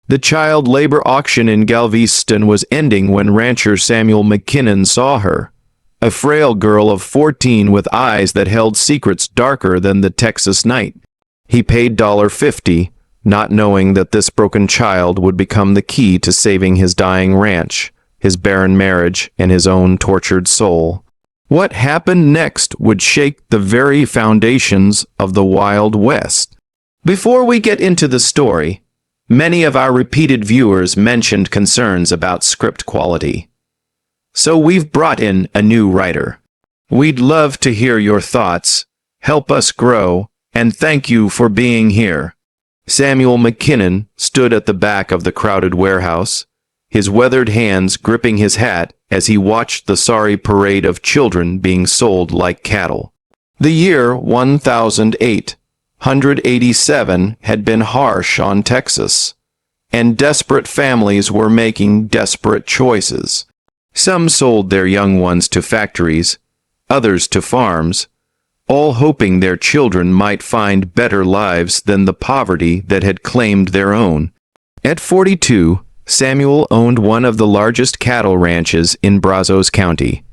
The child labor auction in Galveston was ending when rancher Samuel McKinnon saw her, a frail girl of 14 with eyes that held secrets darker than the Texas night. He paid $50, not knowing that this broken child would become the key to saving his dying ranch, his barren marriage, and his own tortured soul. What happened next would shake the very foundations of the Wild West. Before we get into the story, many of our repeated viewers mentioned concerns about script quality. So we've brought in a new writer. We'd love to hear your thoughts, help us grow, and thank you for being here. Samuel McKinnon stood at the back of the crowded warehouse, his weathered hands gripping his hat as he watched the sorry parade of children being sold like cattle. The year 1887 had been harsh on Texas, and desperate families were making desperate choices. Some sold their young ones to factories, others to farms, all hoping their children might find better lives than the poverty that had claimed their own. At 42, Samuel owned one of the largest cattle ranches in Brazos County,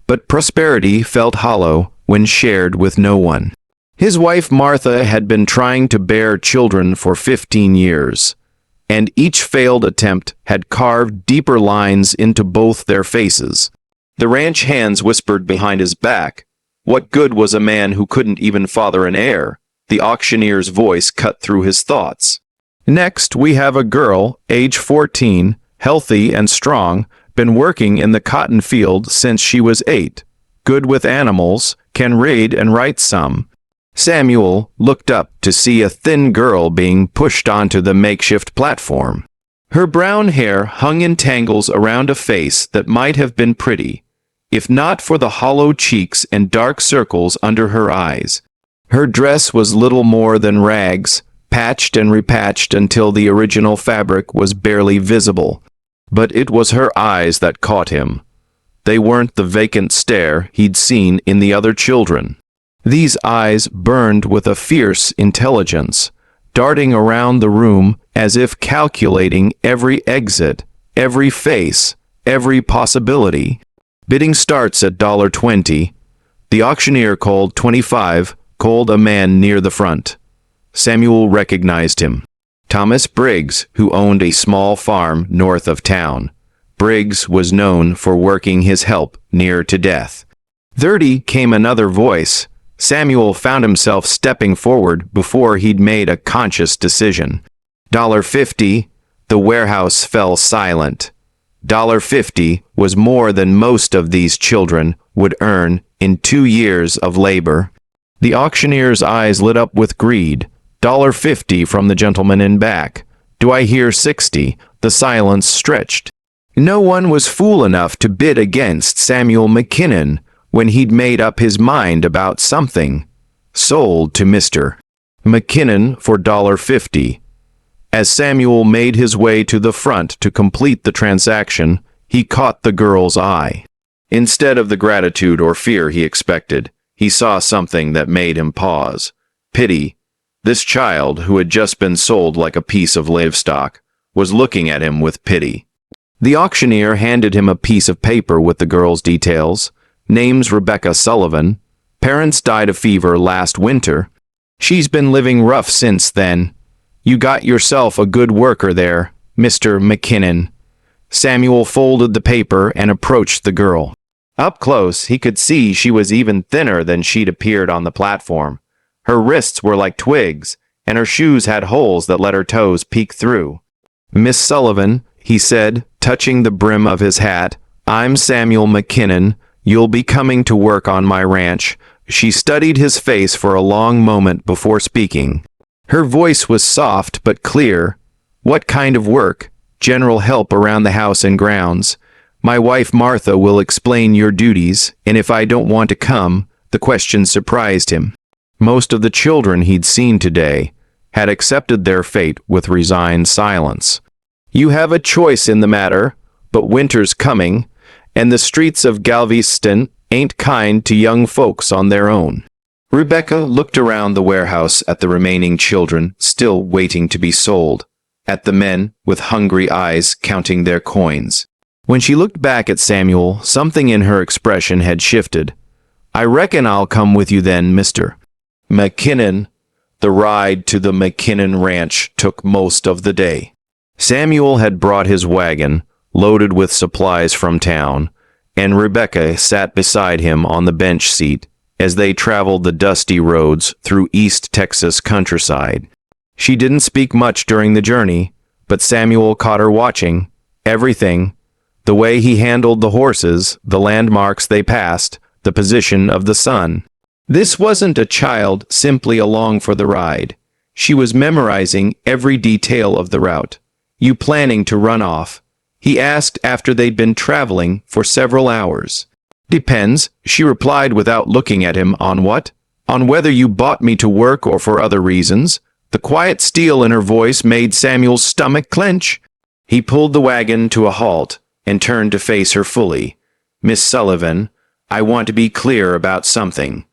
but prosperity felt hollow when shared with no one. His wife Martha had been trying to bear children for 15 years, and each failed attempt had carved deeper lines into both their faces. The ranch hands whispered behind his back, "What good was a man who couldn't even father an heir?" The auctioneer's voice cut through his thoughts. Next, we have a girl, age 14, healthy and strong, been working in the cotton field since she was 8, good with animals, can read and write some. Samuel looked up to see a thin girl being pushed onto the makeshift platform. Her brown hair hung in tangles around a face that might have been pretty, if not for the hollow cheeks and dark circles under her eyes. Her dress was little more than rags, patched and repatched until the original fabric was barely visible. But it was her eyes that caught him. They weren't the vacant stare he'd seen in the other children. These eyes burned with a fierce intelligence, darting around the room as if calculating every exit, every face, every possibility. Bidding starts at $20. The auctioneer called $25, called a man near the front. Samuel recognized him. Thomas Briggs, who owned a small farm north of town. Briggs was known for working his help near to death. 30 came another voice. Samuel found himself stepping forward before he'd made a conscious decision. $50. The warehouse fell silent. $50 was more than most of these children would earn in 2 years of labor. The auctioneer's eyes lit up with greed. $50 from the gentleman in back. Do I hear 60? The silence stretched. No one was fool enough to bid against Samuel McKinnon when he'd made up his mind about something. Sold to Mr. McKinnon for $50. As Samuel made his way to the front to complete the transaction, he caught the girl's eye. Instead of the gratitude or fear he expected, he saw something that made him pause. Pity. This child, who had just been sold like a piece of livestock, was looking at him with pity. The auctioneer handed him a piece of paper with the girl's details. Name's Rebecca Sullivan. Parents died of fever last winter. She's been living rough since then. You got yourself a good worker there, Mr. McKinnon. Samuel folded the paper and approached the girl. Up close, he could see she was even thinner than she'd appeared on the platform. Her wrists were like twigs, and her shoes had holes that let her toes peek through. Miss Sullivan, he said, touching the brim of his hat, I'm Samuel McKinnon. You'll be coming to work on my ranch. She studied his face for a long moment before speaking. Her voice was soft but clear. What kind of work? General help around the house and grounds. My wife Martha will explain your duties, and if I don't want to come, the question surprised him. Most of the children he'd seen today had accepted their fate with resigned silence. You have a choice in the matter, but winter's coming, and the streets of Galveston ain't kind to young folks on their own. Rebecca looked around the warehouse at the remaining children, still waiting to be sold. at the men with hungry eyes counting their coins. When she looked back at Samuel, something in her expression had shifted. "I reckon I'll come with you then, Mr. McKinnon." The ride to the McKinnon ranch took most of the day. Samuel had brought his wagon, loaded with supplies from town, and Rebecca sat beside him on the bench seat as they traveled the dusty roads through East Texas countryside. She didn't speak much during the journey, but Samuel caught her watching everything: the way he handled the horses, the landmarks they passed, the position of the sun. This wasn't a child simply along for the ride. She was memorizing every detail of the route. "You planning to run off?" he asked after they'd been traveling for several hours. "Depends," she replied without looking at him. "On what?" "On whether you bought me to work or for other reasons." The quiet steel in her voice made Samuel's stomach clench. He pulled the wagon to a halt and turned to face her fully. "Miss Sullivan, I want to be clear about something.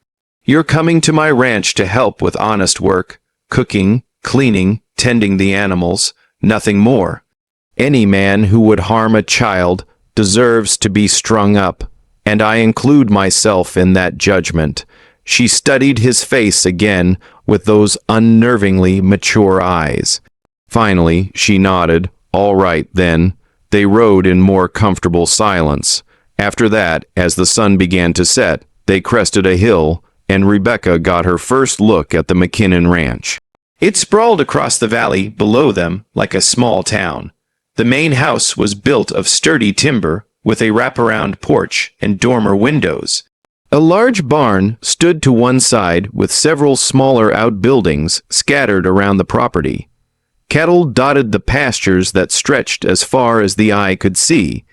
You're coming to my ranch to help with honest work, cooking, cleaning, tending the animals, nothing more. Any man who would harm a child deserves to be strung up, and I include myself in that judgment." She studied his face again with those unnervingly mature eyes. Finally, she nodded. "All right, then." They rode in more comfortable silence. After that, as the sun began to set, they crested a hill, and Rebecca got her first look at the McKinnon Ranch. It sprawled across the valley below them like a small town. The main house was built of sturdy timber with a wraparound porch and dormer windows. A large barn stood to one side with several smaller outbuildings scattered around the property. Cattle dotted the pastures that stretched as far as the eye could see.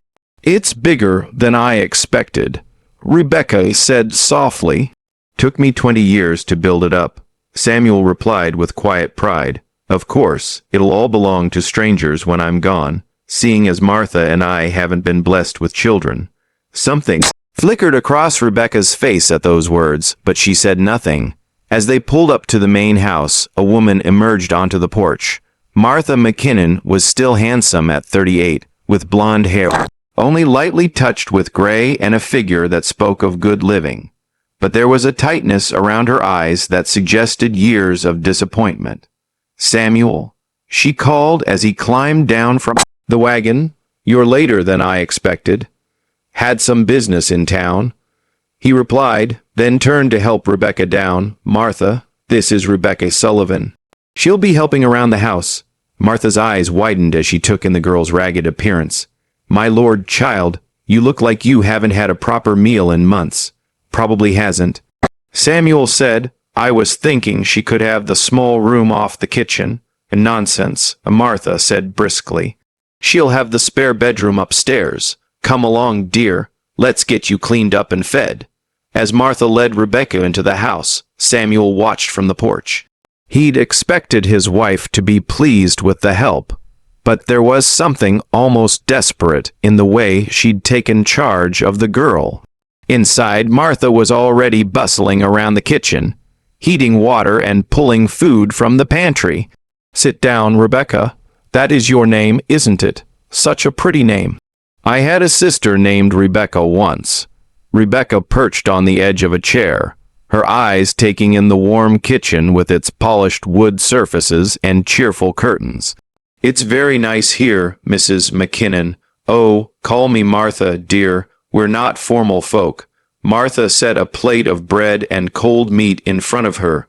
"It's bigger than I expected," Rebecca said softly. "Took me 20 years to build it up," Samuel replied with quiet pride. "Of course, it'll all belong to strangers when I'm gone, seeing as Martha and I haven't been blessed with children." Something flickered across Rebecca's face at those words, but she said nothing. As they pulled up to the main house, a woman emerged onto the porch. Martha McKinnon was still handsome at 38, with blonde hair, only lightly touched with gray, and a figure that spoke of good living. But there was a tightness around her eyes that suggested years of disappointment. "Samuel," she called as he climbed down from the wagon. "You're later than I expected. Had some business in town," he replied, then turned to help Rebecca down. "Martha, this is Rebecca Sullivan. She'll be helping around the house." Martha's eyes widened as she took in the girl's ragged appearance. "My lord, child, you look like you haven't had a proper meal in months." "Probably hasn't," Samuel said. "I was thinking she could have the small room off the kitchen." "Nonsense," Martha said briskly. "She'll have the spare bedroom upstairs. Come along, dear. Let's get you cleaned up and fed." As Martha led Rebecca into the house, Samuel watched from the porch. He'd expected his wife to be pleased with the help, but there was something almost desperate in the way she'd taken charge of the girl. Inside, Martha was already bustling around the kitchen, heating water and pulling food from the pantry. "Sit down, Rebecca. That is your name, isn't it? Such a pretty name." "I had a sister named Rebecca once." Rebecca perched on the edge of a chair, her eyes taking in the warm kitchen with its polished wood surfaces and cheerful curtains. "It's very nice here, Mrs. McKinnon. Oh, call me Martha, dear. We're not formal folk." Martha set a plate of bread and cold meat in front of her.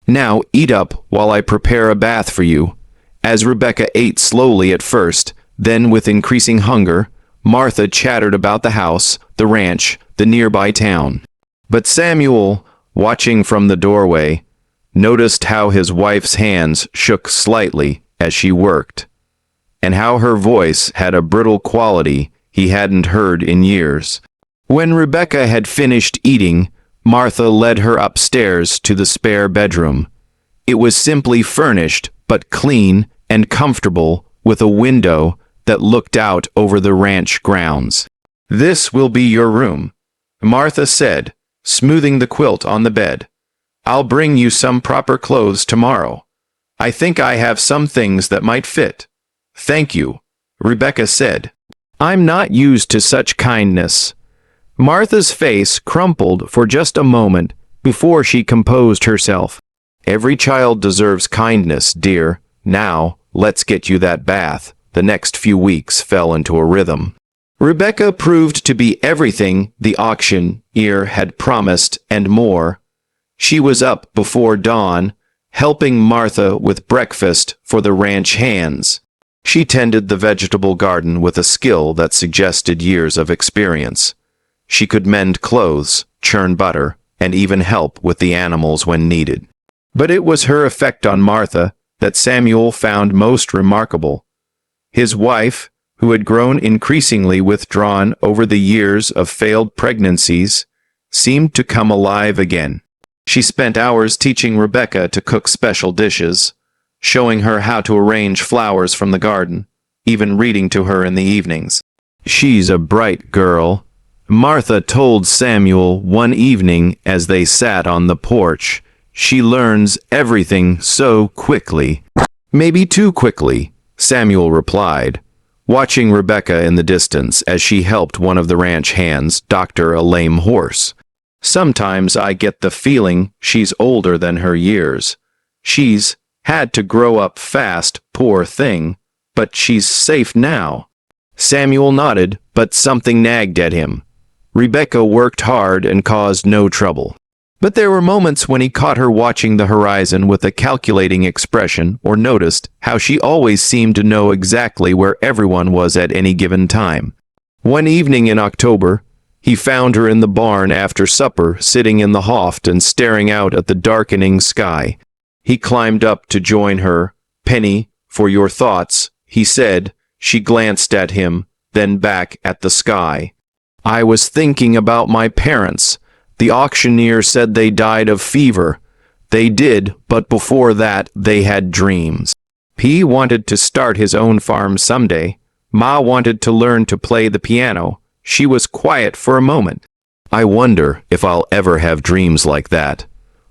"Now eat up while I prepare a bath for you." As Rebecca ate slowly at first, then with increasing hunger, Martha chattered about the house, the ranch, the nearby town. But Samuel, watching from the doorway, noticed how his wife's hands shook slightly as she worked, and how her voice had a brittle quality he hadn't heard in years. When Rebecca had finished eating, Martha led her upstairs to the spare bedroom. It was simply furnished, but clean and comfortable, with a window that looked out over the ranch grounds. "This will be your room," Martha said, smoothing the quilt on the bed. "I'll bring you some proper clothes tomorrow. I think I have some things that might fit." "Thank you," Rebecca said. "I'm not used to such kindness." Martha's face crumpled for just a moment before she composed herself. "Every child deserves kindness, dear. Now, let's get you that bath." The next few weeks fell into a rhythm. Rebecca proved to be everything the auctioneer had promised and more. She was up before dawn, helping Martha with breakfast for the ranch hands. She tended the vegetable garden with a skill that suggested years of experience. She could mend clothes, churn butter, and even help with the animals when needed. But it was her effect on Martha that Samuel found most remarkable. His wife, who had grown increasingly withdrawn over the years of failed pregnancies, seemed to come alive again. She spent hours teaching Rebecca to cook special dishes, showing her how to arrange flowers from the garden, even reading to her in the evenings. "She's a bright girl," Martha told Samuel one evening as they sat on the porch. "She learns everything so quickly." "Maybe too quickly," Samuel replied, watching Rebecca in the distance as she helped one of the ranch hands doctor a lame horse. "Sometimes I get the feeling she's older than her years. She's had to grow up fast, poor thing, but she's safe now." Samuel nodded, but something nagged at him. Rebecca worked hard and caused no trouble. But there were moments when he caught her watching the horizon with a calculating expression, or noticed how she always seemed to know exactly where everyone was at any given time. One evening in October, he found her in the barn after supper, sitting in the loft and staring out at the darkening sky. He climbed up to join her. "Penny, for your thoughts," he said. She glanced at him, then back at the sky. "I was thinking about my parents. The auctioneer said they died of fever. They did, but before that, they had dreams. P wanted to start his own farm someday. Ma wanted to learn to play the piano." She was quiet for a moment. "I wonder if I'll ever have dreams like that."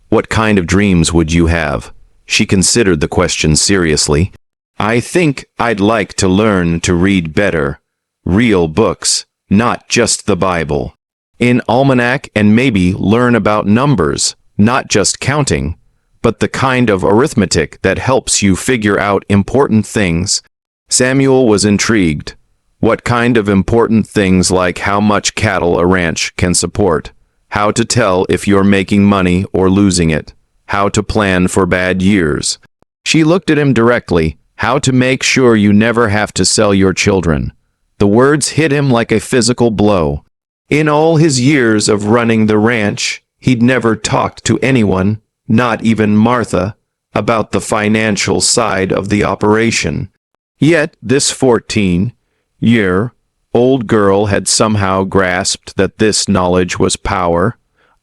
"What kind of dreams would you have?" She considered the question seriously. "I think I'd like to learn to read better. Real books, not just the Bible. In almanac, and maybe learn about numbers, not just counting, but the kind of arithmetic that helps you figure out important things." Samuel was intrigued. What kind of important things, like how much cattle a ranch can support, how to tell if you're making money or losing it, how to plan for bad years. She looked at him directly. "How to make sure you never have to sell your children." The words hit him like a physical blow. In all his years of running the ranch, he'd never talked to anyone, not even Martha, about the financial side of the operation. Yet this 14-year-old girl had somehow grasped that this knowledge was power.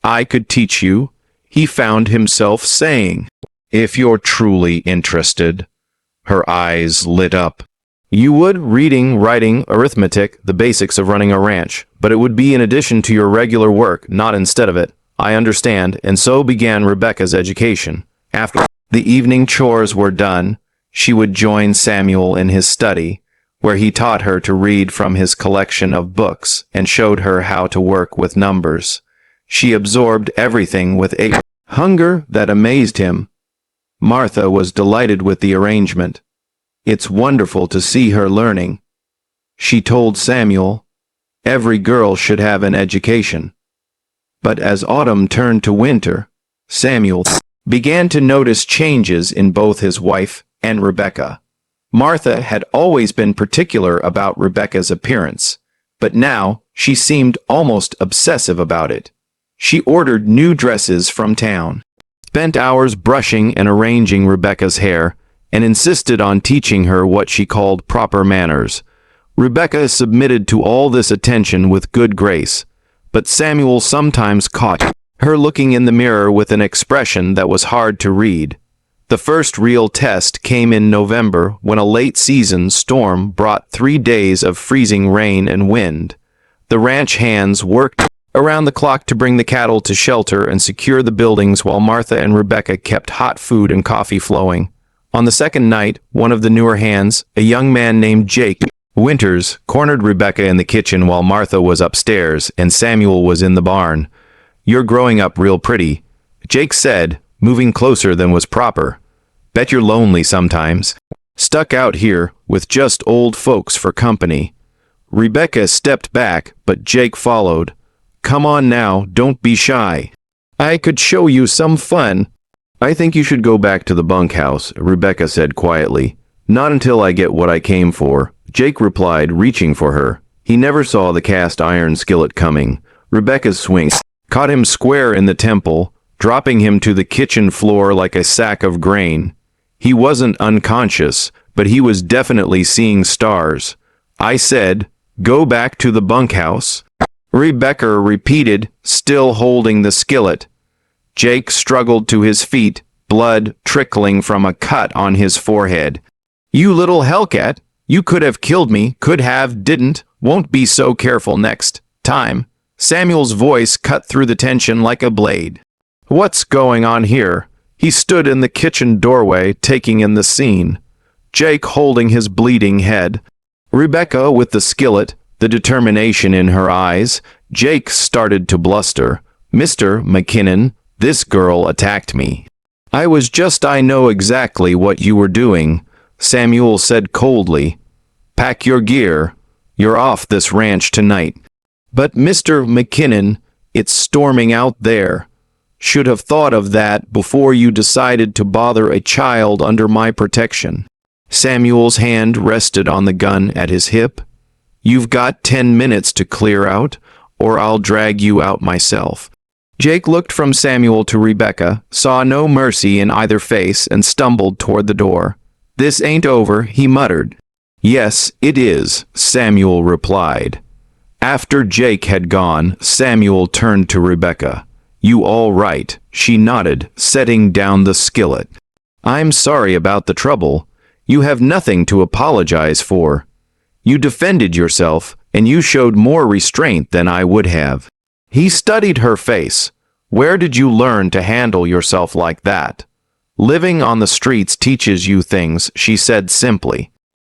"I could teach you," he found himself saying. "If you're truly interested." Her eyes lit up. "You would, reading, writing, arithmetic, the basics of running a ranch, but it would be in addition to your regular work, not instead of it. I understand." And so began Rebecca's education. After the evening chores were done, she would join Samuel in his study, where he taught her to read from his collection of books and showed her how to work with numbers. She absorbed everything with a hunger that amazed him. Martha was delighted with the arrangement. "It's wonderful to see her learning," she told Samuel. "Every girl should have an education." But as autumn turned to winter, Samuel began to notice changes in both his wife and Rebecca. Martha had always been particular about Rebecca's appearance, but now she seemed almost obsessive about it. She ordered new dresses from town, spent hours brushing and arranging Rebecca's hair, and insisted on teaching her what she called proper manners. Rebecca submitted to all this attention with good grace, but Samuel sometimes caught her looking in the mirror with an expression that was hard to read. The first real test came in November, when a late-season storm brought 3 days of freezing rain and wind. The ranch hands worked around the clock to bring the cattle to shelter and secure the buildings, while Martha and Rebecca kept hot food and coffee flowing. On the second night, one of the newer hands, a young man named Jake Winters, cornered Rebecca in the kitchen while Martha was upstairs and Samuel was in the barn. "You're growing up real pretty," Jake said, moving closer than was proper. "Bet you're lonely sometimes. Stuck out here with just old folks for company." Rebecca stepped back, but Jake followed. "Come on now, don't be shy. I could show you some fun." "I think you should go back to the bunkhouse," Rebecca said quietly. "Not until I get what I came for," Jake replied, reaching for her. He never saw the cast iron skillet coming. Rebecca's swing caught him square in the temple, dropping him to the kitchen floor like a sack of grain. He wasn't unconscious, but he was definitely seeing stars. "I said, go back to the bunkhouse," Rebecca repeated, still holding the skillet. Jake struggled to his feet, blood trickling from a cut on his forehead. "You little hellcat, you could have killed me, could have, didn't, won't be so careful next time." Samuel's voice cut through the tension like a blade. "What's going on here?" He stood in the kitchen doorway, taking in the scene. Jake holding his bleeding head. Rebecca with the skillet, the determination in her eyes. Jake started to bluster. "Mr. McKinnon, this girl attacked me." I know exactly what you were doing," Samuel said coldly. "Pack your gear. You're off this ranch tonight." "But Mr. McKinnon, it's storming out there. Should have thought of that before you decided to bother a child under my protection." Samuel's hand rested on the gun at his hip. "You've got 10 minutes to clear out, or I'll drag you out myself." Jake looked from Samuel to Rebecca, saw no mercy in either face, and stumbled toward the door. "This ain't over," he muttered. "Yes, it is," Samuel replied. After Jake had gone, Samuel turned to Rebecca. "You all right?" She nodded, setting down the skillet. "I'm sorry about the trouble. You have nothing to apologize for. You defended yourself, and you showed more restraint than I would have." He studied her face. "Where did you learn to handle yourself like that?" "Living on the streets teaches you things," she said simply.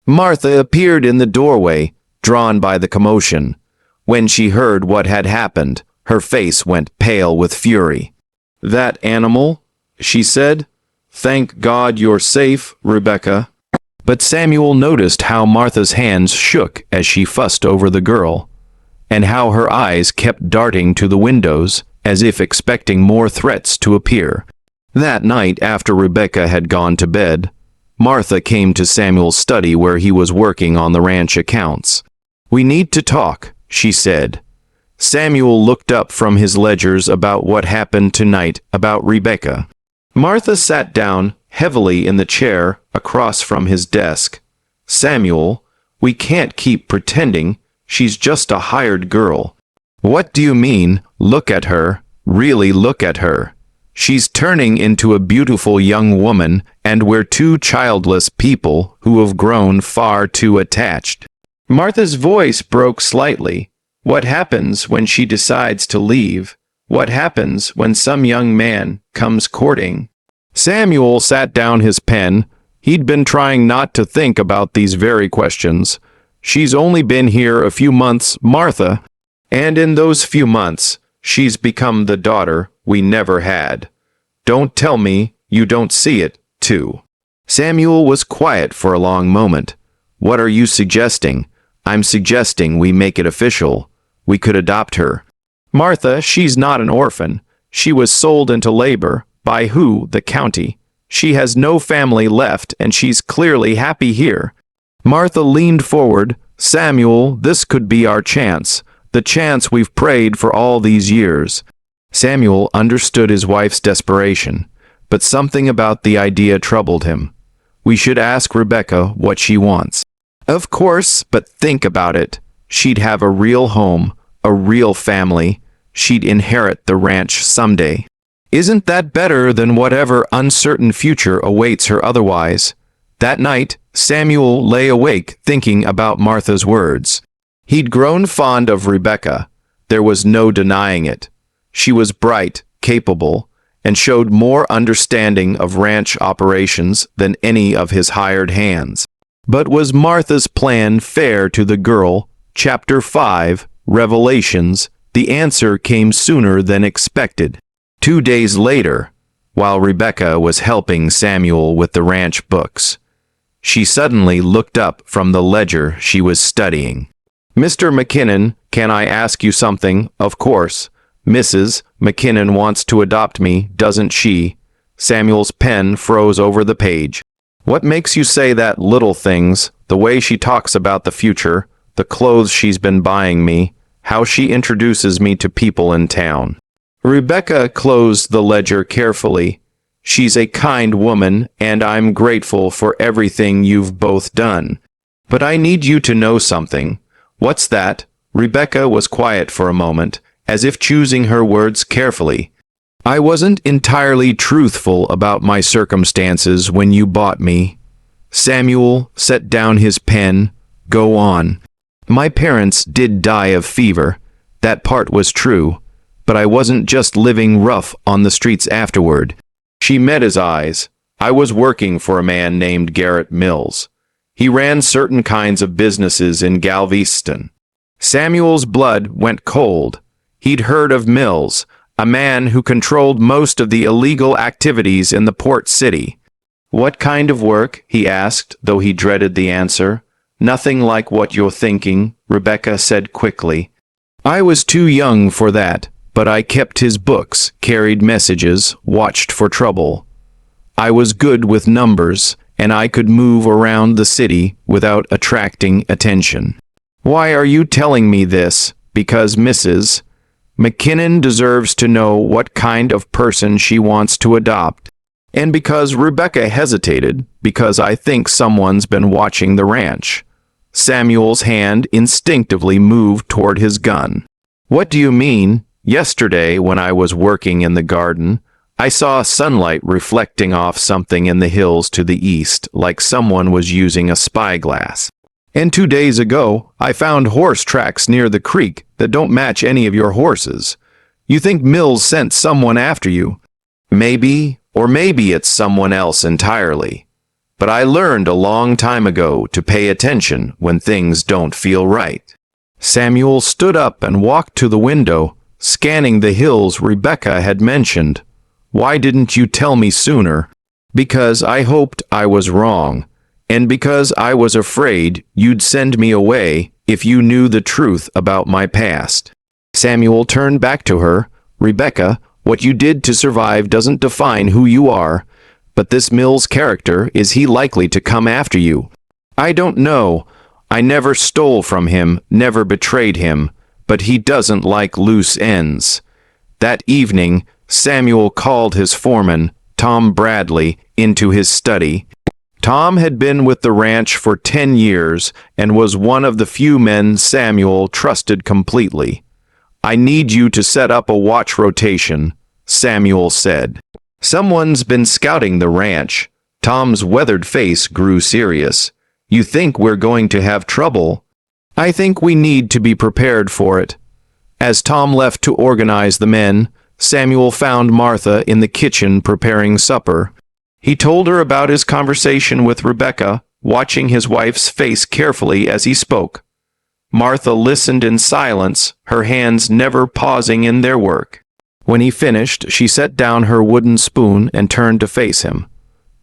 Martha appeared in the doorway, drawn by the commotion. When she heard what had happened, her face went pale with fury. "That animal?" she said. "Thank God you're safe, Rebecca." But Samuel noticed how Martha's hands shook as she fussed over the girl, and how her eyes kept darting to the windows, as if expecting more threats to appear. That night, after Rebecca had gone to bed, Martha came to Samuel's study where he was working on the ranch accounts. "We need to talk," she said. Samuel looked up from his ledgers about what happened tonight, about Rebecca. Martha sat down heavily in the chair across from his desk. "Samuel, we can't keep pretending. She's just a hired girl." "What do you mean? Look at her. Really look at her. She's turning into a beautiful young woman, and we're two childless people who have grown far too attached." Martha's voice broke slightly. "What happens when she decides to leave? What happens when some young man comes courting?" Samuel sat down his pen. He'd been trying not to think about these very questions. "She's only been here a few months, Martha. And in those few months, she's become the daughter we never had. Don't tell me you don't see it, too." Samuel was quiet for a long moment. "What are you suggesting?" "I'm suggesting we make it official. We could adopt her." "Martha, she's not an orphan. She was sold into labor. By who? The county. She has no family left, and she's clearly happy here." Martha leaned forward. "Samuel, this could be our chance. The chance we've prayed for all these years." Samuel understood his wife's desperation, but something about the idea troubled him. "We should ask Rebecca what she wants." "Of course, but think about it. She'd have a real home, a real family. She'd inherit the ranch someday. Isn't that better than whatever uncertain future awaits her otherwise?" That night, Samuel lay awake thinking about Martha's words. He'd grown fond of Rebecca. There was no denying it. She was bright, capable, and showed more understanding of ranch operations than any of his hired hands. But was Martha's plan fair to the girl? Chapter 5, Revelations. The answer came sooner than expected. 2 days later, while Rebecca was helping Samuel with the ranch books, she suddenly looked up from the ledger she was studying. "Mr. McKinnon, can I ask you something?" "Of course. Mrs. McKinnon wants to adopt me, doesn't she?" Samuel's pen froze over the page. "What makes you say that? Little things, the way she talks about the future, the clothes she's been buying me, how she introduces me to people in town." Rebecca closed the ledger carefully. "She's a kind woman, and I'm grateful for everything you've both done. But I need you to know something." "What's that?" Rebecca was quiet for a moment, as if choosing her words carefully. "I wasn't entirely truthful about my circumstances when you bought me." Samuel set down his pen. "Go on." "My parents did die of fever. That part was true. But I wasn't just living rough on the streets afterward." She met his eyes. "I was working for a man named Garrett Mills. He ran certain kinds of businesses in Galveston." Samuel's blood went cold. He'd heard of Mills, a man who controlled most of the illegal activities in the port city. "What kind of work?" he asked, though he dreaded the answer. "Nothing like what you're thinking," Rebecca said quickly. "I was too young for that, but I kept his books, carried messages, watched for trouble. I was good with numbers, and I could move around the city without attracting attention." "Why are you telling me this?" "Because Mrs. McKinnon deserves to know what kind of person she wants to adopt. And because," Rebecca hesitated, "because I think someone's been watching the ranch." Samuel's hand instinctively moved toward his gun. "What do you mean?" "Yesterday, when I was working in the garden, I saw sunlight reflecting off something in the hills to the east, like someone was using a spyglass. And 2 days ago, I found horse tracks near the creek that don't match any of your horses. You think Mills sent someone after you?" "Maybe, or maybe it's someone else entirely. But I learned a long time ago to pay attention when things don't feel right." Samuel stood up and walked to the window, scanning the hills Rebecca had mentioned. "Why didn't you tell me sooner?" "Because I hoped I was wrong, and because I was afraid you'd send me away if you knew the truth about my past." Samuel turned back to her. "Rebecca, what you did to survive doesn't define who you are. But this Mills character, is he likely to come after you?" "I don't know. I never stole from him, never betrayed him. But he doesn't like loose ends." That evening, Samuel called his foreman, Tom Bradley, into his study. Tom had been with the ranch for 10 years and was one of the few men Samuel trusted completely. "I need you to set up a watch rotation," Samuel said. "Someone's been scouting the ranch." Tom's weathered face grew serious. "You think we're going to have trouble?" "I think we need to be prepared for it." As Tom left to organize the men, Samuel found Martha in the kitchen preparing supper. He told her about his conversation with Rebecca, watching his wife's face carefully as he spoke. Martha listened in silence, her hands never pausing in their work. When he finished, she set down her wooden spoon and turned to face him.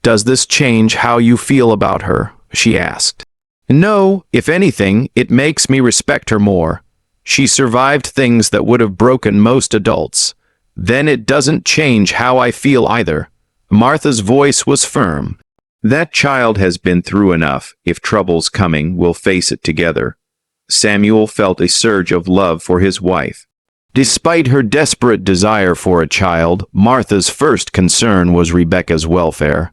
"Does this change how you feel about her?" she asked. "No, if anything, it makes me respect her more. She survived things that would have broken most adults. Then it doesn't change how I feel either." Martha's voice was firm. "That child has been through enough. If trouble's coming, we'll face it together." Samuel felt a surge of love for his wife. Despite her desperate desire for a child, Martha's first concern was Rebecca's welfare.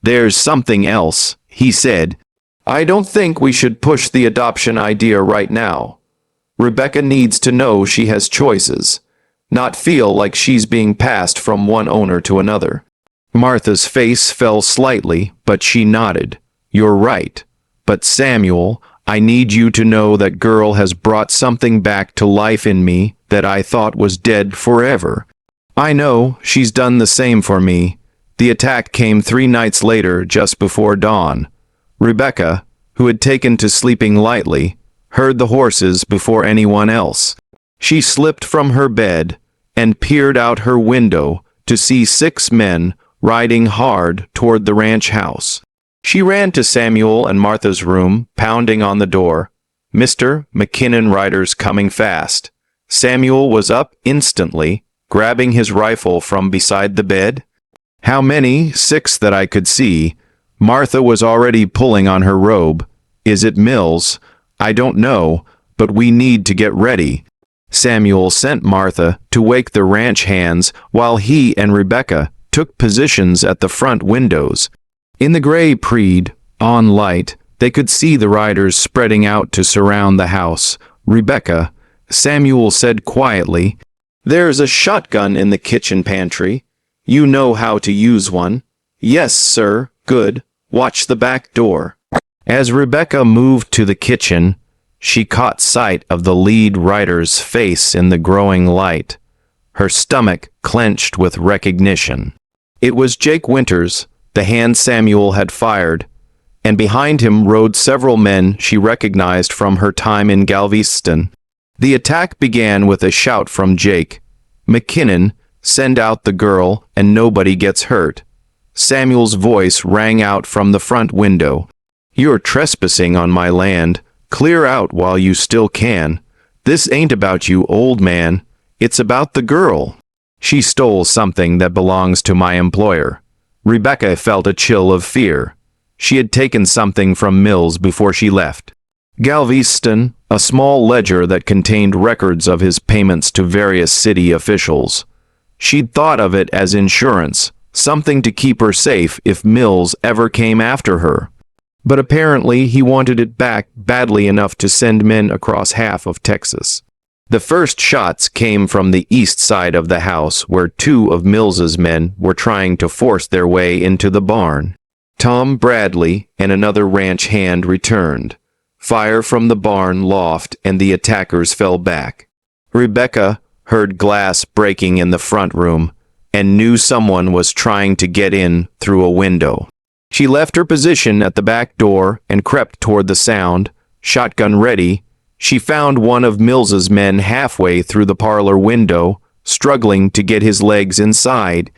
"There's something else," he said. "I don't think we should push the adoption idea right now. Rebecca needs to know she has choices, not feel like she's being passed from one owner to another." Martha's face fell slightly, but she nodded. "You're right. But Samuel, I need you to know that girl has brought something back to life in me that I thought was dead forever. I know, she's done the same for me. The attack came 3 nights later, just before dawn. Rebecca, who had taken to sleeping lightly, heard the horses before anyone else. She slipped from her bed and peered out her window to see 6 men riding hard toward the ranch house. She ran to Samuel and Martha's room, pounding on the door. Mr. McKinnon riders coming fast. Samuel was up instantly, grabbing his rifle from beside the bed. How many? 6 that I could see. Martha was already pulling on her robe. Is it Mills? I don't know, but we need to get ready. Samuel sent Martha to wake the ranch hands while he and Rebecca took positions at the front windows. In the gray on light, they could see the riders spreading out to surround the house. Rebecca, Samuel said quietly, "There's a shotgun in the kitchen pantry. You know how to use one." "Yes, sir." "Good. Watch the back door." As Rebecca moved to the kitchen, she caught sight of the lead rider's face in the growing light. Her stomach clenched with recognition. It was Jake Winters, the hand Samuel had fired, and behind him rode several men she recognized from her time in Galveston. The attack began with a shout from Jake. "McKinnon, send out the girl and nobody gets hurt." Samuel's voice rang out from the front window. "You're trespassing on my land. Clear out while you still can. This ain't about you, old man. It's about the girl. She stole something that belongs to my employer." Rebecca felt a chill of fear. She had taken something from Mills before she left. Galveston, a small ledger that contained records of his payments to various city officials. She'd thought of it as insurance, something to keep her safe if Mills ever came after her. But apparently he wanted it back badly enough to send men across half of Texas. The first shots came from the east side of the house, where 2 of Mills's men were trying to force their way into the barn. Tom Bradley and another ranch hand returned. Fire from the barn loft and the attackers fell back. Rebecca heard glass breaking in the front room and knew someone was trying to get in through a window. She left her position at the back door and crept toward the sound, shotgun ready. She found one of Mills's men halfway through the parlor window, struggling to get his legs inside.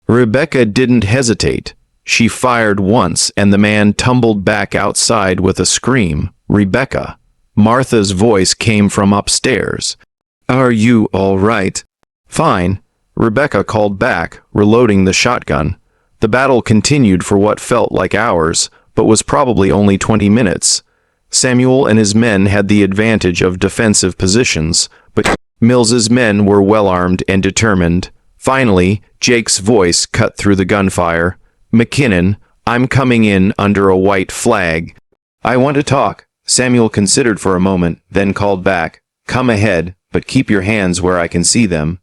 Rebecca didn't hesitate. She fired once and the man tumbled back outside with a scream. "Rebecca." Martha's voice came from upstairs. "Are you all right?" "Fine," Rebecca called back, reloading the shotgun. The battle continued for what felt like hours, but was probably only 20 minutes. Samuel and his men had the advantage of defensive positions, but Mills's men were well-armed and determined. Finally, Jake's voice cut through the gunfire. "McKinnon, I'm coming in under a white flag." "I want to talk." Samuel considered for a moment, then called back. "Come ahead, but keep your hands where I can see them."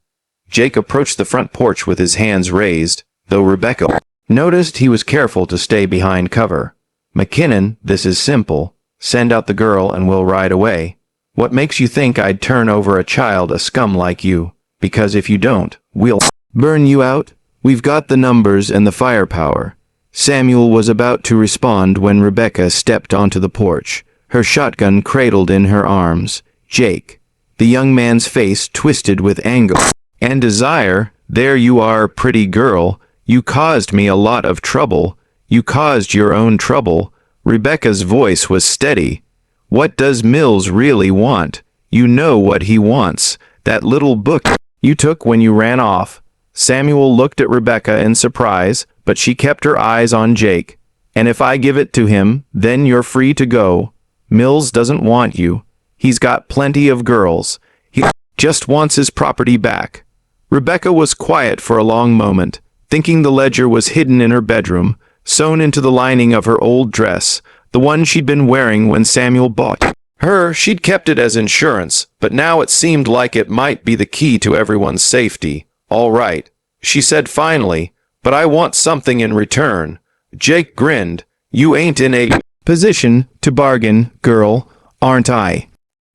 Jake approached the front porch with his hands raised, though Rebecca noticed he was careful to stay behind cover. "McKinnon, this is simple. Send out the girl and we'll ride away. What makes you think I'd turn over a child, a scum like you? Because if you don't, we'll burn you out. We've got the numbers and the firepower." Samuel was about to respond when Rebecca stepped onto the porch, her shotgun cradled in her arms. "Jake." The young man's face twisted with anger and desire. "There you are, pretty girl. You caused me a lot of trouble. You caused your own trouble." Rebecca's voice was steady. "What does Mills really want? You know what he wants. That little book you took when you ran off." Samuel looked at Rebecca in surprise, but she kept her eyes on Jake. "And if I give it to him, then you're free to go. Mills doesn't want you. He's got plenty of girls. He just wants his property back." Rebecca was quiet for a long moment, thinking the ledger was hidden in her bedroom, sewn into the lining of her old dress, the one she'd been wearing when Samuel bought her. She'd kept it as insurance, but now it seemed like it might be the key to everyone's safety. "All right," she said finally, "but I want something in return." Jake grinned. "You ain't in a position to bargain, girl, aren't I?"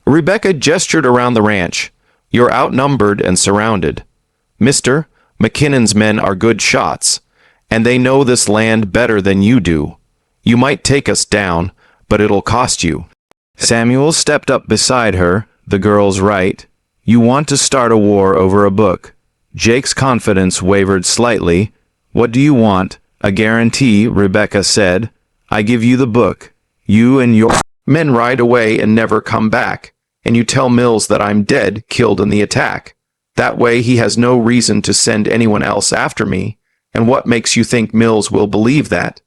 Rebecca gestured around the ranch. "You're outnumbered and surrounded. Mr. McKinnon's men are good shots, and they know this land better than you do. You might take us down, but it'll cost you." Samuel stepped up beside her. "The girl's right. You want to start a war over a book." Jake's confidence wavered slightly. "What do you want?" "A guarantee," Rebecca said. "I give you the book. You and your men ride away and never come back, and you tell Mills that I'm dead, killed in the attack. That way he has no reason to send anyone else after me. And what makes you think Mills will believe that?"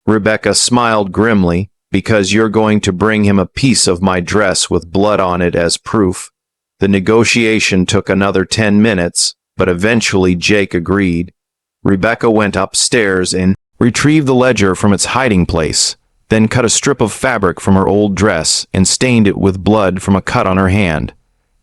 Rebecca smiled grimly. "Because you're going to bring him a piece of my dress with blood on it as proof." The negotiation took another 10 minutes, but eventually Jake agreed. Rebecca went upstairs and retrieved the ledger from its hiding place, then cut a strip of fabric from her old dress and stained it with blood from a cut on her hand.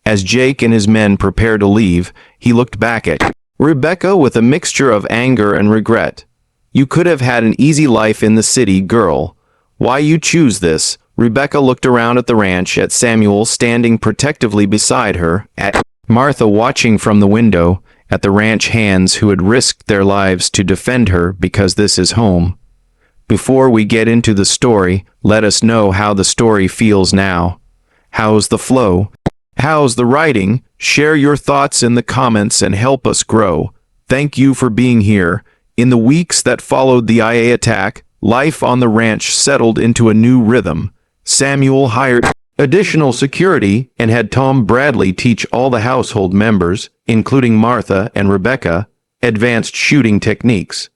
As Jake and his men prepared to leave, he looked back at Rebecca with a mixture of anger and regret. "You could have had an easy life in the city, girl. Why you choose this?" Rebecca looked around at the ranch, at Samuel standing protectively beside her, at Martha watching from the window, at the ranch hands who had risked their lives to defend her because this is home. Before we get into the story, let us know how the story feels now. How's the flow? How's the writing? Share your thoughts in the comments and help us grow. Thank you for being here. In the weeks that followed the IA attack, life on the ranch settled into a new rhythm. Samuel hired additional security and had Tom Bradley teach all the household members, including Martha and Rebecca, advanced shooting techniques.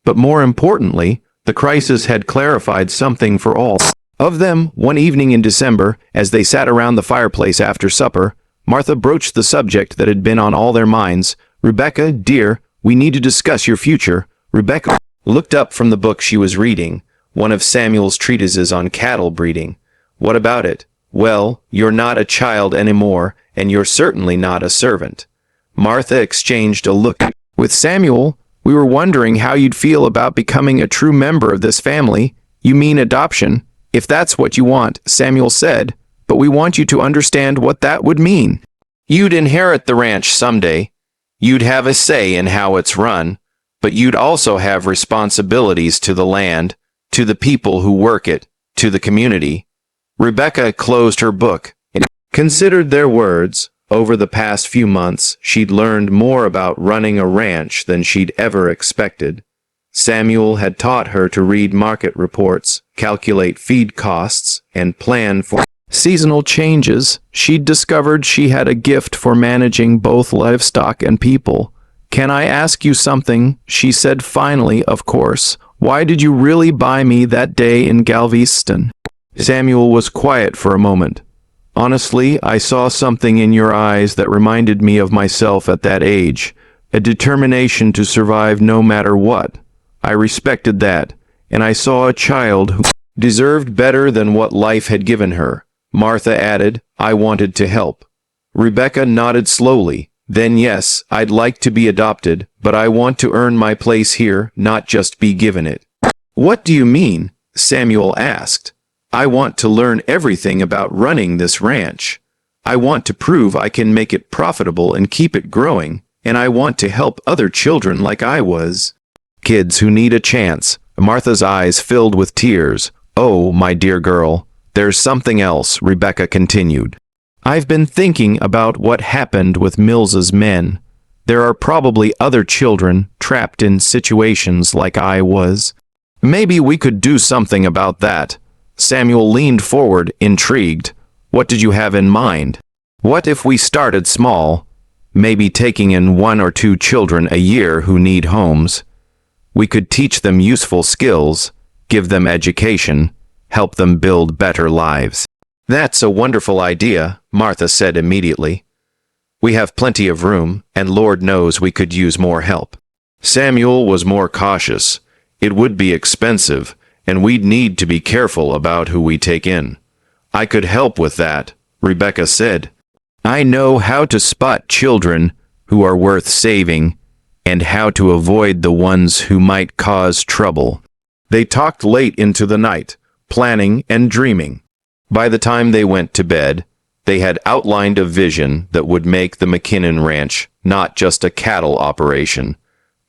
But more importantly, the crisis had clarified something for all of them. One evening in December, as they sat around the fireplace after supper, Martha broached the subject that had been on all their minds. "Rebecca, dear, we need to discuss your future." Rebecca looked up from the book she was reading, one of Samuel's treatises on cattle breeding. "What about it?" "Well, you're not a child anymore, and you're certainly not a servant." Martha exchanged a look with Samuel. "We were wondering how you'd feel about becoming a true member of this family." "You mean adoption?" "If that's what you want," Samuel said, "but we want you to understand what that would mean. You'd inherit the ranch someday. You'd have a say in how it's run, but you'd also have responsibilities to the land, to the people who work it, to the community." Rebecca closed her book and considered their words. Over the past few months, she'd learned more about running a ranch than she'd ever expected. Samuel had taught her to read market reports, calculate feed costs, and plan for seasonal changes. She'd discovered she had a gift for managing both livestock and people. "Can I ask you something?" she said finally. "Of course. Why did you really buy me that day in Galveston?" Samuel was quiet for a moment. "Honestly, I saw something in your eyes that reminded me of myself at that age, a determination to survive no matter what. I respected that, and I saw a child who deserved better than what life had given her." Martha added, "I wanted to help." Rebecca nodded slowly. "Then yes, I'd like to be adopted, but I want to earn my place here, not just be given it." "What do you mean?" Samuel asked. "I want to learn everything about running this ranch. I want to prove I can make it profitable and keep it growing, and I want to help other children like I was. Kids who need a chance." Martha's eyes filled with tears. "Oh, my dear girl, there's something else," Rebecca continued. "I've been thinking about what happened with Mills's men. There are probably other children trapped in situations like I was. Maybe we could do something about that." Samuel leaned forward, intrigued. "What did you have in mind?" "What if we started small, maybe taking in 1 or 2 children a year who need homes? We could teach them useful skills, give them education, help them build better lives." "That's a wonderful idea," Martha said immediately. "We have plenty of room, and Lord knows we could use more help." Samuel was more cautious. "It would be expensive, and we'd need to be careful about who we take in." "I could help with that," Rebecca said. "I know how to spot children who are worth saving, and how to avoid the ones who might cause trouble." They talked late into the night, planning and dreaming. By the time they went to bed, they had outlined a vision that would make the McKinnon Ranch not just a cattle operation,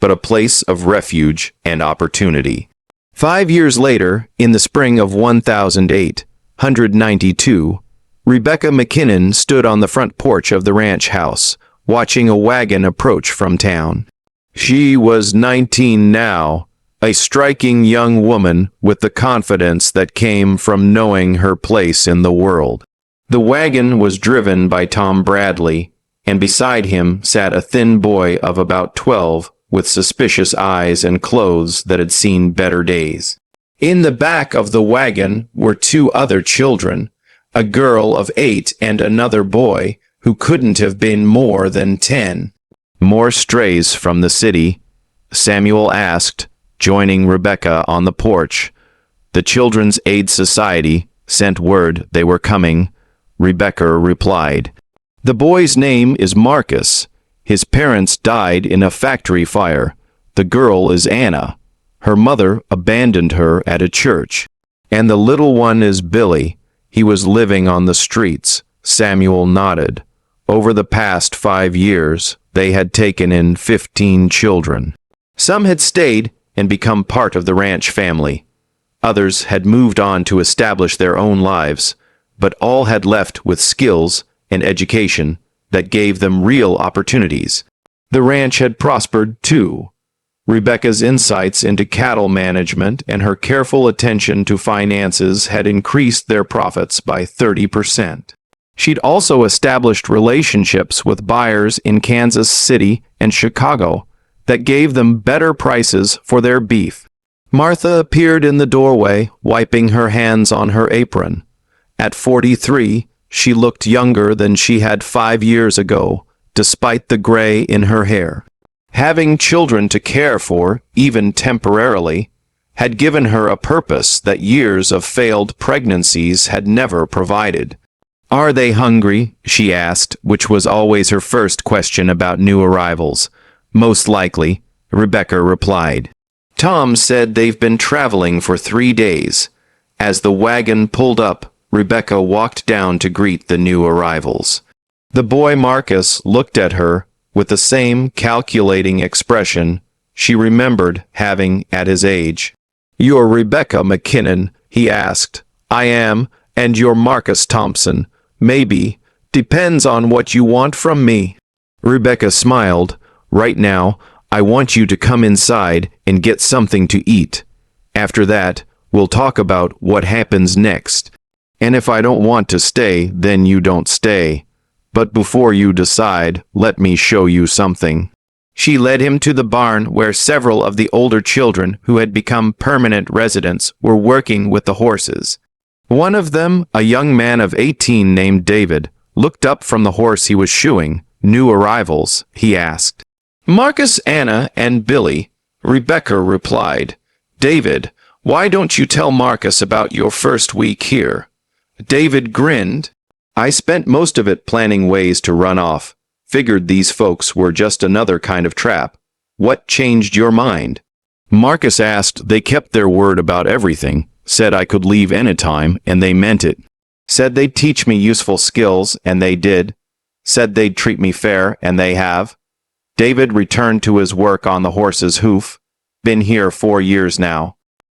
but a place of refuge and opportunity. 5 years later, in the spring of 1892, Rebecca McKinnon stood on the front porch of the ranch house, watching a wagon approach from town. She was 19 now, a striking young woman with the confidence that came from knowing her place in the world. The wagon was driven by Tom Bradley, and beside him sat a thin boy of about 12 with suspicious eyes and clothes that had seen better days. In the back of the wagon were two other children, a girl of 8 and another boy who couldn't have been more than 10. "More strays from the city?" Samuel asked, joining Rebecca on the porch. "The Children's Aid Society sent word they were coming," Rebecca replied. "The boy's name is Marcus. His parents died in a factory fire. The girl is Anna. Her mother abandoned her at a church. And the little one is Billy. He was living on the streets." Samuel nodded. Over the past 5 years, they had taken in 15 children. Some had stayed and become part of the ranch family. Others had moved on to establish their own lives, but all had left with skills and education that gave them real opportunities. The ranch had prospered, too. Rebecca's insights into cattle management and her careful attention to finances had increased their profits by 30%. She'd also established relationships with buyers in Kansas City and Chicago that gave them better prices for their beef. Martha appeared in the doorway, wiping her hands on her apron. At 43, she looked younger than she had 5 years ago, despite the gray in her hair. Having children to care for, even temporarily, had given her a purpose that years of failed pregnancies had never provided. "Are they hungry?" she asked, which was always her first question about new arrivals. "Most likely," Rebecca replied. "Tom said they've been traveling for 3 days." As the wagon pulled up, Rebecca walked down to greet the new arrivals. The boy Marcus looked at her with the same calculating expression she remembered having at his age. "You're Rebecca McKinnon?" he asked. "I am, and you're Marcus Thompson. Maybe. Depends on what you want from me." Rebecca smiled. "Right now, I want you to come inside and get something to eat. After that, we'll talk about what happens next. And if I don't want to stay, then you don't stay. But before you decide, let me show you something." She led him to the barn where several of the older children who had become permanent residents were working with the horses. One of them, a young man of 18 named David, looked up from the horse he was shoeing. "New arrivals?" he asked. "Marcus, Anna, and Billy," Rebecca replied. "David, why don't you tell Marcus about your first week here?" David grinned. "I spent most of it planning ways to run off. Figured these folks were just another kind of trap. What changed your mind?" Marcus asked. "They kept their word about everything. Said I could leave anytime, and they meant it. Said they'd teach me useful skills, and they did. Said they'd treat me fair, and they have." David returned to his work on the horse's hoof. "Been here 4 years now.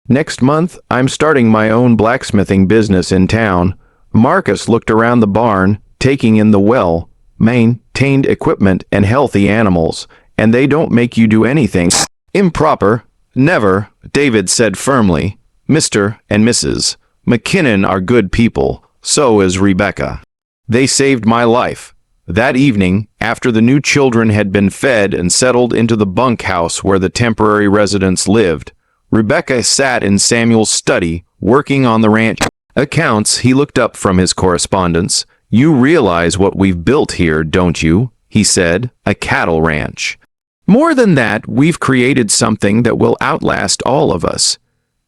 Next month, I'm starting my own blacksmithing business in town." Marcus looked around the barn, taking in the well-maintained equipment and healthy animals, "and they don't make you do anything improper." "Never," David said firmly. "Mr. and Mrs. McKinnon are good people. So is Rebecca. They saved my life." That evening, after the new children had been fed and settled into the bunkhouse where the temporary residents lived, Rebecca sat in Samuel's study, working on the ranch accounts. He looked up from his correspondence. "You realize what we've built here, don't you?" he said. "A cattle ranch. More than that, we've created something that will outlast all of us.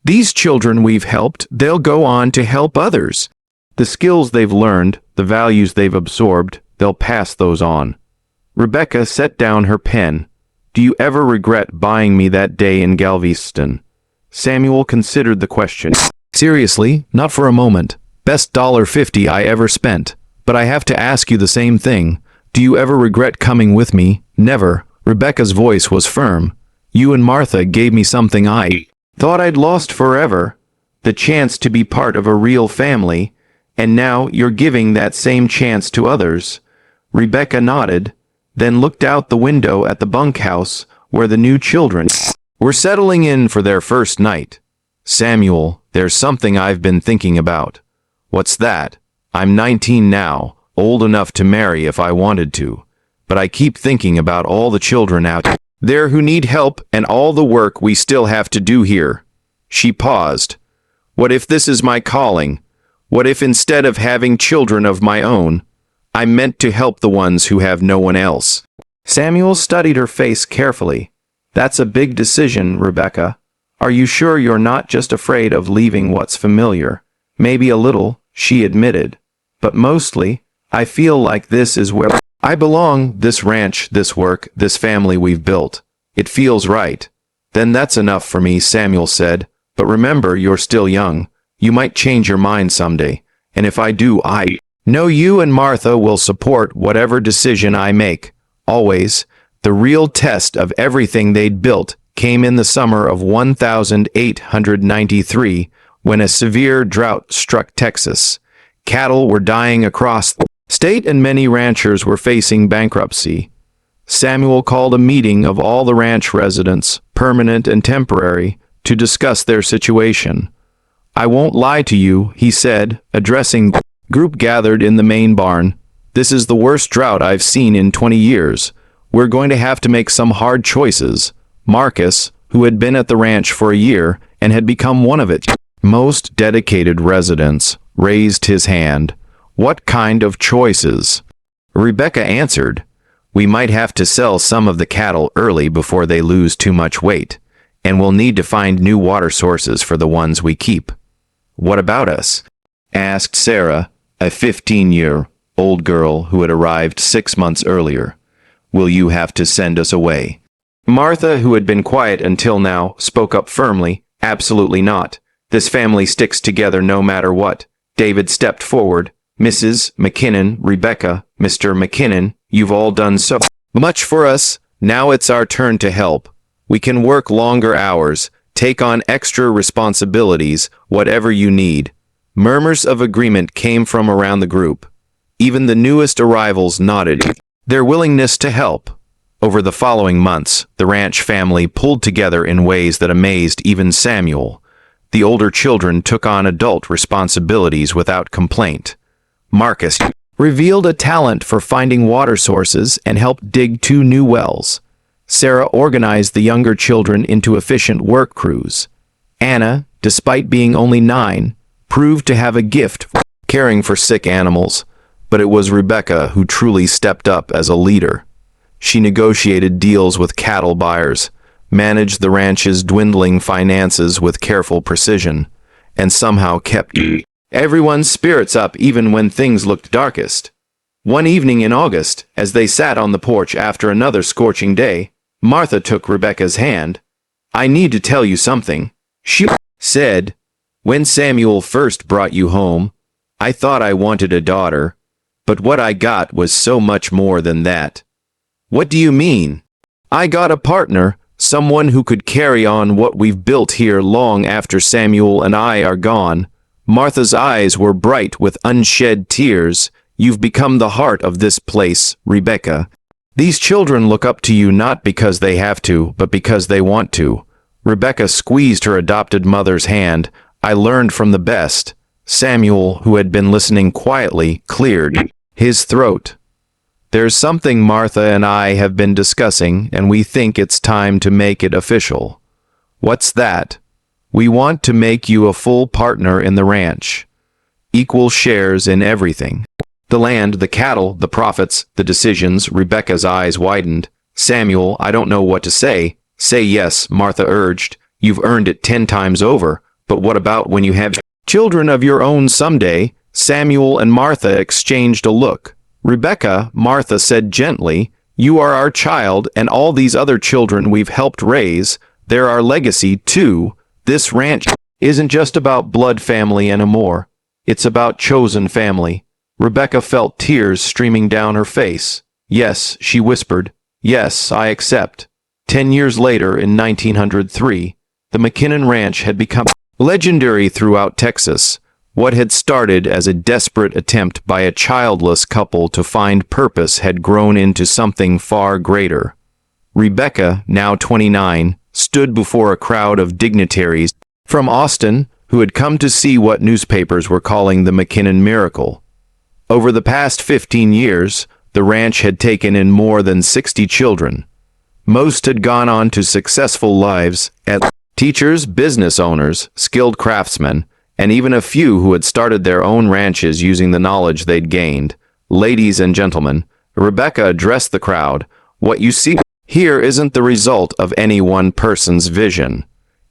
These children we've helped, they'll go on to help others. The skills they've learned, the values they've absorbed, they'll pass those on." Rebecca set down her pen. "Do you ever regret buying me that day in Galveston?" Samuel considered the question. "Seriously, not for a moment. Best $1.50 I ever spent. But I have to ask you the same thing. Do you ever regret coming with me?" "Never." Rebecca's voice was firm. You and Martha gave me something I thought I'd lost forever, the chance to be part of a real family, and now you're giving that same chance to others." Rebecca nodded, then looked out the window at the bunkhouse where the new children were settling in for their first night. "Samuel, there's something I've been thinking about." "What's that?" "I'm 19 now, old enough to marry if I wanted to. But I keep thinking about all the children out there who need help and all the work we still have to do here." She paused. "What if this is my calling? What if instead of having children of my own, I'm meant to help the ones who have no one else?" Samuel studied her face carefully. "That's a big decision, Rebecca. Are you sure you're not just afraid of leaving what's familiar?" "Maybe a little," she admitted. "But mostly, I feel like this is where I belong, this ranch, this work, this family we've built. It feels right." "Then that's enough for me," Samuel said. "But remember, you're still young. You might change your mind someday. And if I do, I know you and Martha will support whatever decision I make. Always." The real test of everything they'd built came in the summer of 1893, when a severe drought struck Texas. Cattle were dying across the state and many ranchers were facing bankruptcy. Samuel called a meeting of all the ranch residents, permanent and temporary, to discuss their situation. "I won't lie to you," he said, addressing the group gathered in the main barn. "This is the worst drought I've seen in 20 years. We're going to have to make some hard choices." Marcus, who had been at the ranch for a year and had become one of its most dedicated residents, raised his hand. "What kind of choices?" Rebecca answered. "We might have to sell some of the cattle early before they lose too much weight, and we'll need to find new water sources for the ones we keep." "What about us?" asked Sarah, a 15-year-old girl who had arrived 6 months earlier. "Will you have to send us away?" Martha, who had been quiet until now, spoke up firmly. "Absolutely not. This family sticks together no matter what." David stepped forward. "Mrs. McKinnon, Rebecca, Mr. McKinnon, you've all done so much for us. Now it's our turn to help. We can work longer hours, take on extra responsibilities, whatever you need." Murmurs of agreement came from around the group. Even the newest arrivals nodded their willingness to help. Over the following months, the ranch family pulled together in ways that amazed even Samuel. The older children took on adult responsibilities without complaint. Marcus revealed a talent for finding water sources and helped dig 2 new wells. Sarah organized the younger children into efficient work crews. Anna, despite being only 9, proved to have a gift for caring for sick animals. But it was Rebecca who truly stepped up as a leader. She negotiated deals with cattle buyers, managed the ranch's dwindling finances with careful precision, and somehow kept everyone's spirits up even when things looked darkest. One evening in August, as they sat on the porch after another scorching day, Martha took Rebecca's hand. "I need to tell you something," she said. "When Samuel first brought you home, I thought I wanted a daughter. But what I got was so much more than that." "What do you mean?" "I got a partner, someone who could carry on what we've built here long after Samuel and I are gone." Martha's eyes were bright with unshed tears. "You've become the heart of this place, Rebecca. These children look up to you not because they have to, but because they want to." Rebecca squeezed her adopted mother's hand. "I learned from the best." Samuel, who had been listening quietly, cleared his throat. "There's something Martha and I have been discussing, and we think it's time to make it official." "What's that?" "We want to make you a full partner in the ranch. Equal shares in everything. The land, the cattle, the profits, the decisions." Rebecca's eyes widened. "Samuel, I don't know what to say." "Say yes," Martha urged. "You've earned it 10 times over. But what about when you have children of your own someday?" Samuel and Martha exchanged a look. "Rebecca," Martha said gently, "you are our child, and all these other children we've helped raise, they're our legacy too. This ranch isn't just about blood family anymore. It's about chosen family." Rebecca felt tears streaming down her face. "Yes," she whispered. "Yes, I accept. 10 years later, in 1903, the McKinnon Ranch had become legendary throughout Texas. What had started as a desperate attempt by a childless couple to find purpose had grown into something far greater. Rebecca, now 29, stood before a crowd of dignitaries from Austin who had come to see what newspapers were calling the McKinnon Miracle. Over the past 15 years, the ranch had taken in more than 60 children. Most had gone on to successful lives as teachers, business owners, skilled craftsmen, and even a few who had started their own ranches using the knowledge they'd gained. Ladies and gentlemen, Rebecca addressed the crowd. What you see here isn't the result of any one person's vision.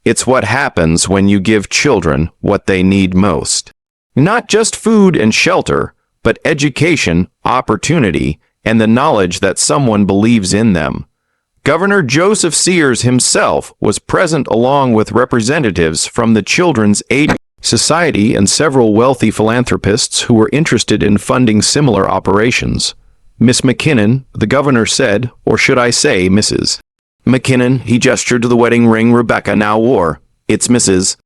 It's what happens when you give children what they need most. Not just food and shelter, but education, opportunity, and the knowledge that someone believes in them. Governor Joseph Sears himself was present along with representatives from the Children's Aid Society and several wealthy philanthropists who were interested in funding similar operations. Miss McKinnon, the governor said, or should I say Mrs. McKinnon, he gestured to the wedding ring Rebecca now wore. It's Mrs.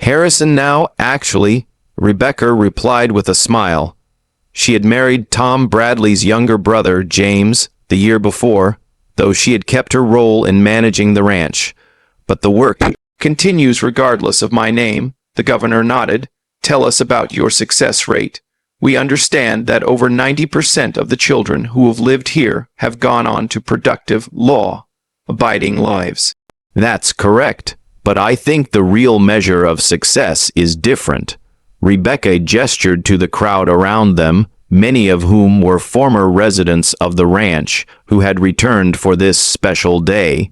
Harrison now, actually, Rebecca replied with a smile. She had married Tom Bradley's younger brother, James, the year before, though she had kept her role in managing the ranch. But the work continues regardless of my name, the governor nodded. Tell us about your success rate. We understand that over 90% of the children who have lived here have gone on to productive, law-abiding lives. That's correct, but I think the real measure of success is different. Rebecca gestured to the crowd around them, many of whom were former residents of the ranch who had returned for this special day.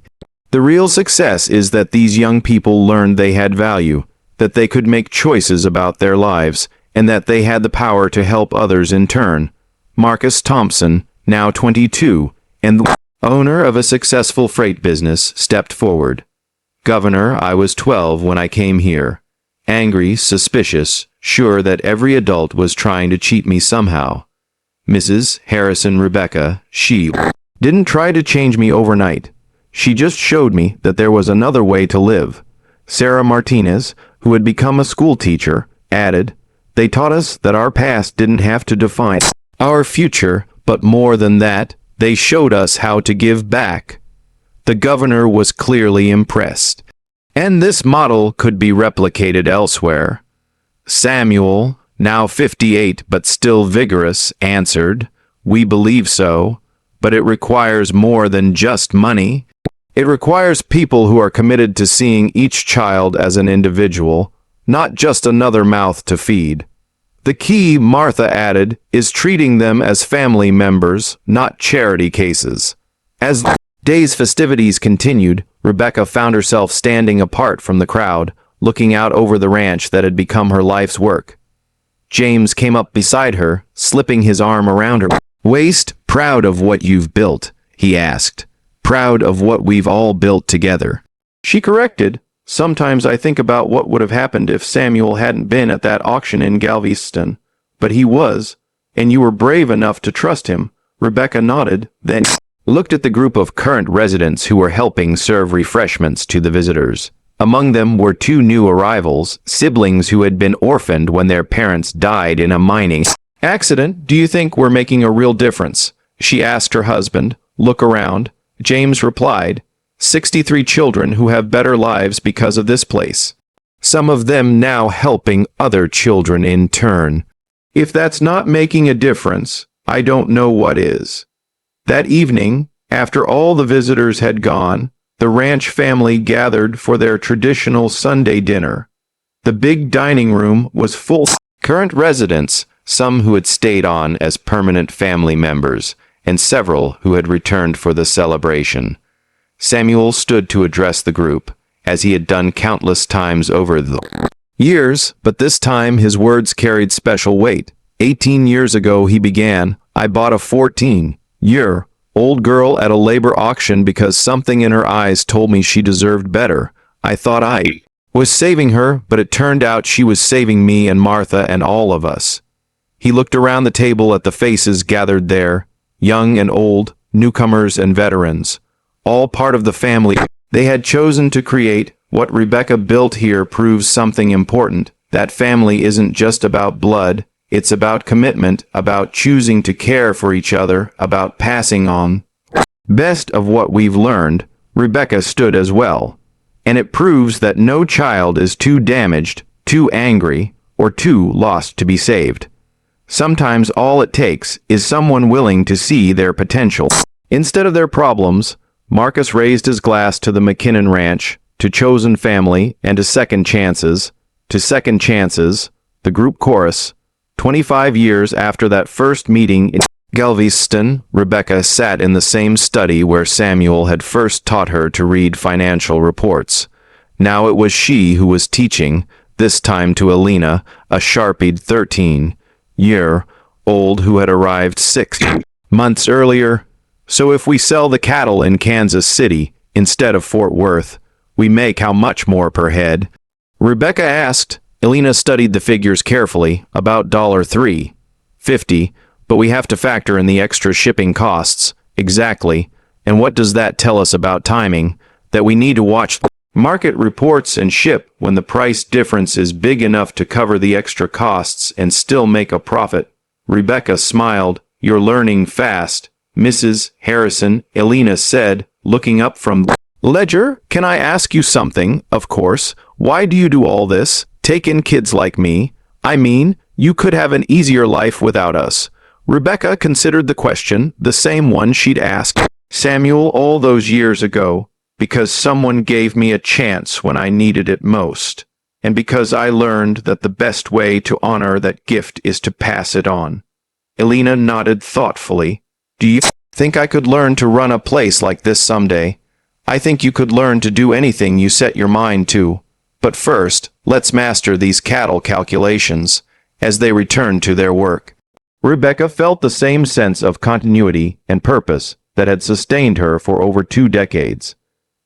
The real success is that these young people learned they had value, that they could make choices about their lives, and that they had the power to help others in turn. Marcus Thompson, now 22, and the owner of a successful freight business, stepped forward. Governor, I was 12 when I came here. Angry, suspicious, sure that every adult was trying to cheat me somehow. Mrs. Harrison Rebecca, she didn't try to change me overnight. She just showed me that there was another way to live. Sarah Martinez, who had become a school teacher, added, they taught us that our past didn't have to define our future, but more than that, they showed us how to give back. The governor was clearly impressed. And this model could be replicated elsewhere. Samuel, now 58 but still vigorous, answered, we believe so, but it requires more than just money. It requires people who are committed to seeing each child as an individual, not just another mouth to feed. The key, Martha added, is treating them as family members, not charity cases. As the day's festivities continued, Rebecca found herself standing apart from the crowd, looking out over the ranch that had become her life's work. James came up beside her, slipping his arm around her waist. Proud of what you've built, he asked. Proud of what we've all built together. She corrected, sometimes I think about what would have happened if Samuel hadn't been at that auction in Galveston. But he was, and you were brave enough to trust him. Rebecca nodded, then looked at the group of current residents who were helping serve refreshments to the visitors. Among them were two new arrivals, siblings who had been orphaned when their parents died in a mining accident. Do you think we're making a real difference? She asked her husband. Look around. James replied, 63 children who have better lives because of this place. Some of them now helping other children in turn. If that's not making a difference, I don't know what is. That evening, after all the visitors had gone, the ranch family gathered for their traditional Sunday dinner. The big dining room was full of current residents, some who had stayed on as permanent family members, and several who had returned for the celebration. Samuel stood to address the group, as he had done countless times over the years, but this time his words carried special weight. 18 years ago, he began, I bought a 14-year-old girl at a labor auction because something in her eyes told me she deserved better. I thought I was saving her, but it turned out she was saving me and Martha and all of us. He looked around the table at the faces gathered there, young and old, newcomers and veterans. all part of the family they had chosen to create. What Rebecca built here proves something important. That family isn't just about blood, it's about commitment, about choosing to care for each other, about passing on. Best of what we've learned, Rebecca stood as well. And it proves that no child is too damaged, too angry, or too lost to be saved. Sometimes all it takes is someone willing to see their potential. Instead of their problems, Marcus raised his glass to the McKinnon Ranch, to chosen family, and to second chances. To second chances, the group chorus. 25 years after that first meeting in Galveston, Rebecca sat in the same study where Samuel had first taught her to read financial reports. Now it was she who was teaching, this time to Elena, a sharpied 13-year-old who had arrived 6 months earlier. So if we sell the cattle in Kansas City instead of Fort Worth, we make how much more per head? Rebecca asked. Elena studied the figures carefully, about $3.50, but we have to factor in the extra shipping costs. Exactly. And what does that tell us about timing? That we need to watch market reports and ship when the price difference is big enough to cover the extra costs and still make a profit. Rebecca smiled. You're learning fast, Mrs. Harrison, Elena said, looking up from the ledger. Can I ask you something? Of course. Why do you do all this? Take in kids like me. I mean, you could have an easier life without us. Rebecca considered the question, the same one she'd asked Samuel all those years ago, because someone gave me a chance when I needed it most, and because I learned that the best way to honor that gift is to pass it on. Elena nodded thoughtfully. Do you think I could learn to run a place like this someday? I think you could learn to do anything you set your mind to. But first, let's master these cattle calculations. As they returned to their work, Rebecca felt the same sense of continuity and purpose that had sustained her for over 2 decades.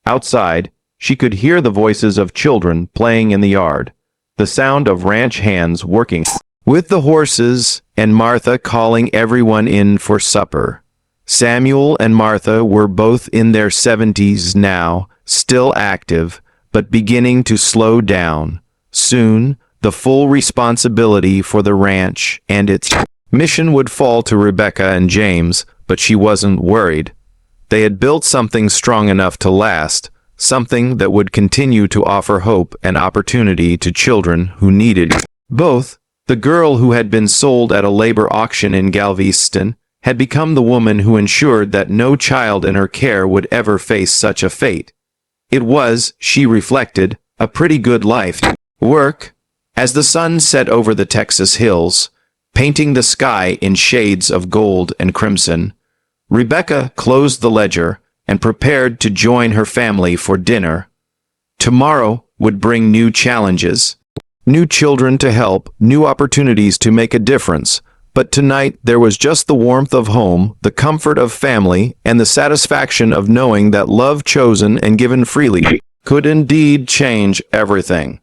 Outside, she could hear the voices of children playing in the yard, the sound of ranch hands working with the horses, and Martha calling everyone in for supper. Samuel and Martha were both in their 70s now, still active, but beginning to slow down. Soon, the full responsibility for the ranch and its mission would fall to Rebecca and James, but she wasn't worried. They had built something strong enough to last, something that would continue to offer hope and opportunity to children who needed it. Both, the girl who had been sold at a labor auction in Galveston, had become the woman who ensured that no child in her care would ever face such a fate. It was, she reflected, a pretty good life. Work. As the sun set over the Texas hills, painting the sky in shades of gold and crimson, Rebecca closed the ledger and prepared to join her family for dinner. Tomorrow would bring new challenges, new children to help, new opportunities to make a difference. But tonight there was just the warmth of home, the comfort of family, and the satisfaction of knowing that love chosen and given freely could indeed change everything.